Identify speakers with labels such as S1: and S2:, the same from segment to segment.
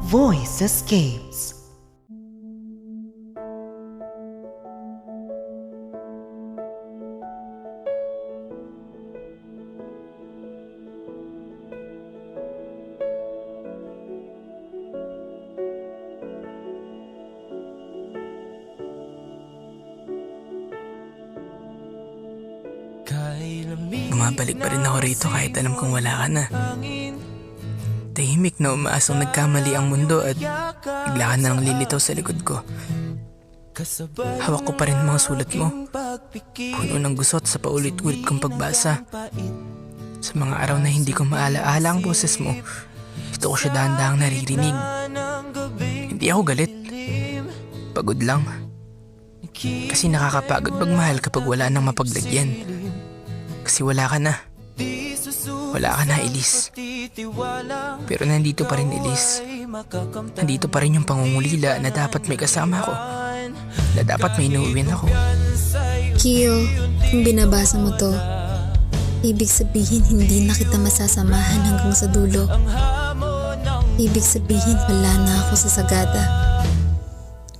S1: voice escapes.
S2: Bumabalik pa rin ako rito kahit alam kong wala ka na. Tahimik na umaasang nagkamali ang mundo at bigla ka na lang lilitaw sa likod ko. Hawak ko pa rin mga sulat mo. Puno ng gusot sa paulit-ulit kong pagbasa. Sa mga araw na hindi ko maalaala ang boses mo, ito ko siya dahan-dahang naririnig. Hindi ako galit. Pagod lang. Kasi nakakapagod magmahal kapag wala nang mapaglagyan. Kasi wala ka na. Wala ka na, Elise. Pero nandito pa rin, Elise. Nandito pa rin yung pangungulila na dapat may kasama ako. Na dapat may inuuwin ako.
S3: Kio, kung binabasa mo to, ibig sabihin hindi na kita masasamahan hanggang sa dulo. Ibig sabihin wala na ako sa sagada.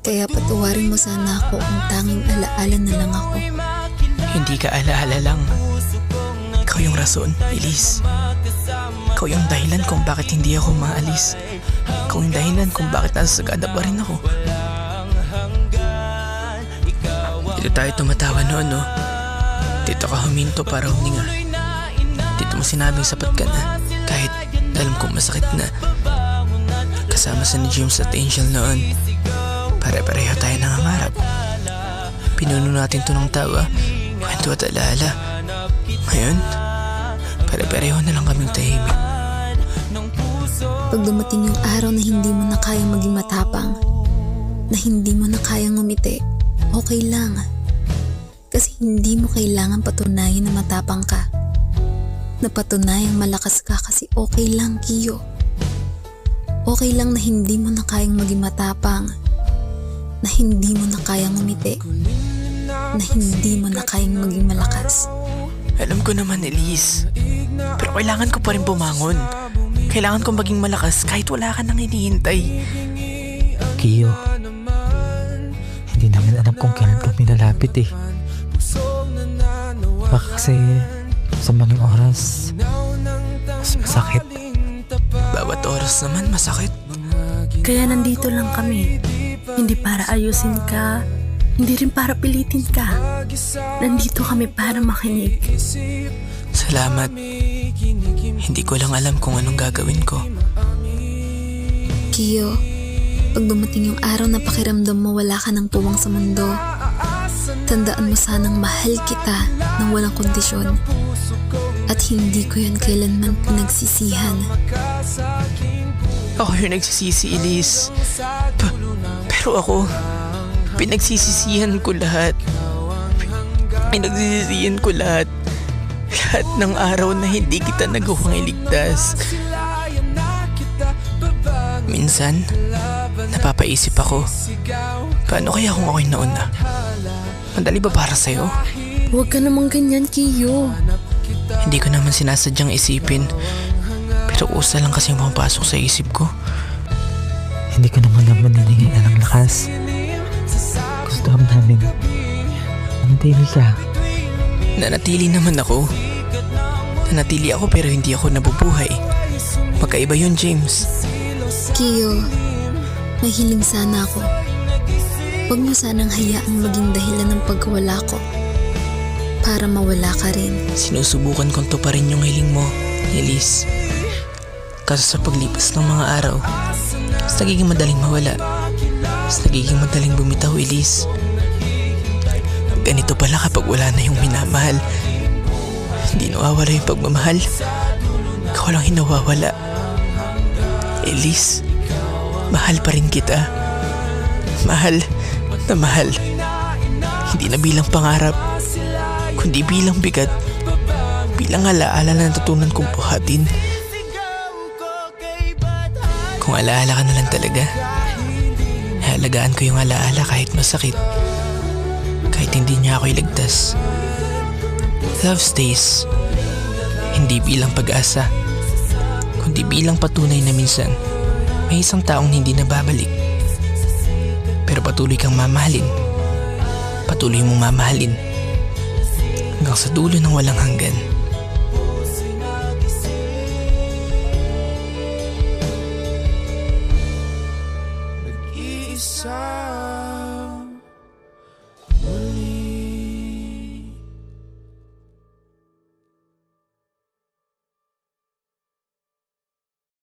S3: Kaya patawarin mo sana ako kung tanging alaala na lang ako.
S2: Hindi ka alaala lang. Ikaw yung rason, Elise. Ikaw yung dahilan kung bakit hindi ako maalis. Ikaw yung dahilan kung bakit nasa sagada pa rin ako. Dito tayo tumatawa noon, no? Dito ka huminto para huminga. Dito mo sinabing sapat ka na, kahit alam kong masakit na. Kasama sa ni James at Angel noon. Pare-pareho tayo nangangarap. Pinuno natin to ng tawa, kwento at alaala. Ngayon, pare-pareho na lang kaming tahimik.
S3: Pag dumating yung araw na hindi mo na kayang maging matapang, na hindi mo na kayang ngumiti, okay lang. Kasi hindi mo kailangan patunayan na matapang ka. Na patunayang malakas ka kasi okay lang, Kio. Okay lang na hindi mo na kayang maging matapang. Na hindi mo na kayang ngumiti. Na hindi mo na kayang maging malakas.
S2: Alam ko naman, Elise. Pero kailangan ko pa rin bumangon. Kailangan kong maging malakas kahit wala ka nang hinihintay.
S4: Kio, hindi namin alam kung kailan kami lalapit eh. Baka kasi sa maling oras, mas masakit.
S2: Bawat oras naman masakit.
S5: Kaya nandito lang kami. Hindi para ayusin ka, hindi rin para pilitin ka. Nandito kami para makinig.
S2: Salamat. Hindi ko lang alam kung anong gagawin ko.
S3: Kio, pag dumating yung araw na pakiramdam mo wala ka ng puwang sa mundo, tandaan mo sanang mahal kita ng walang kondisyon. At hindi ko yun kailanman pinagsisihan.
S2: Ako yung nagsisisi, Elise. Pero ako, pinagsisisihan ko lahat. Pinagsisisihan ko lahat. Lahat ng araw na hindi kita nagawang iligtas. Minsan, napapaisip ako, paano kaya kung ako'y nauna? Madali ba para sa'yo?
S5: Huwag ka namang ganyan, Kio.
S2: Hindi ko naman sinasadyang isipin. Pero usa lang kasi pumapasok sa isip ko.
S4: Hindi ko naman hinihingan ng lakas. Gusto kami namin manatili ka.
S2: Nanatili naman ako. Nanatili ako pero hindi ako nabubuhay. Magkaiba yun, James.
S3: Kio, may hiling sana ako. Huwag mo sanang hayaang maging dahilan ng pagkawala ko. Para mawala ka rin.
S2: Sinusubukan kong tuparin yung hiling mo, Elise. Kaso sa paglipas ng mga araw, mas nagiging madaling mawala. Mas nagiging madaling bumitaw, Elise. Ganito pala kapag wala na yung minamahal. Hindi nawawala yung pagmamahal. Ikaw lang yung nawawala. Elise, mahal pa rin kita. Mahal na mahal. Hindi na bilang pangarap, kundi bilang bigat. Bilang alaala na natutunan kong buhatin. Kung alaala ka na lang talaga, halagaan ko yung alaala kahit masakit. Kahit hindi niya ako iligtas. Love stays. Hindi bilang pag-asa, kundi bilang patunay na minsan May isang taong hindi na babalik. Pero patuloy kang mamahalin. Patuloy mong mamahalin. Hanggang sa dulo ng walang hanggan.